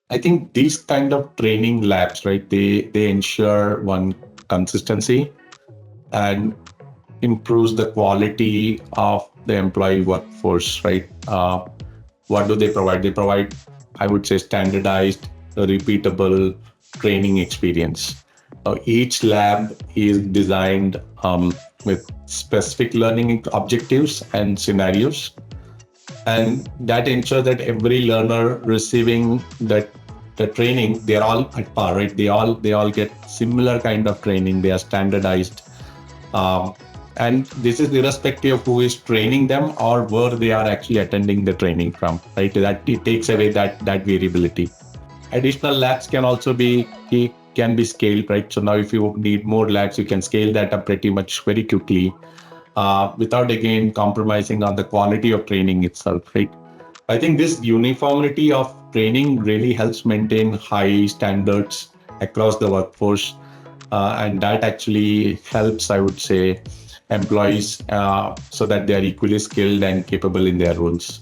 I think these kind of training labs, right? They ensure one consistency and improves the quality of the employee workforce, right? What do they provide? They provide, I would say, standardized, repeatable training experience. Each lab is designed with specific learning objectives and scenarios, and that ensures that every learner receiving the training, they're all at par, right? They all get similar kind of training. They are standardized, um, and this is irrespective of who is training them or where they are actually attending the training from, right? That it takes away that variability. Additional labs can also can be scaled, right? So now if you need more labs, you can scale that up pretty much very quickly, without again compromising on the quality of training itself, right? I think this uniformity of training really helps maintain high standards across the workforce, and that actually helps, I would say, employees so that they are equally skilled and capable in their roles.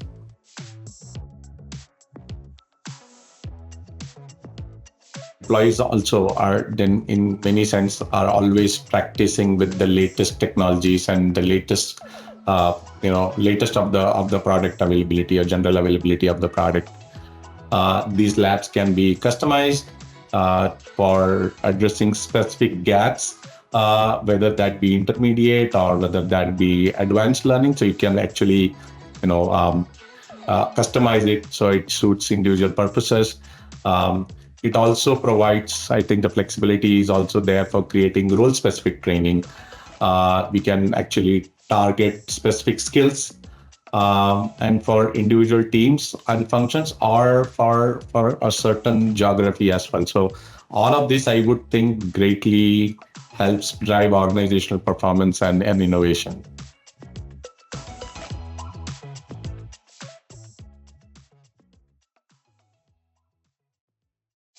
Employees also are then in many sense are always practicing with the latest technologies and the latest latest of the product availability or general availability of the product. These labs can be customized for addressing specific gaps, whether that be intermediate or whether that be advanced learning. So you can actually, you know, um, customize it so it suits individual purposes. Um, it also provides, I think, the flexibility is also there for creating role-specific training. We can actually target specific skills, and for individual teams and functions, or for a certain geography as well. So all of this, I would think, greatly helps drive organizational performance and innovation.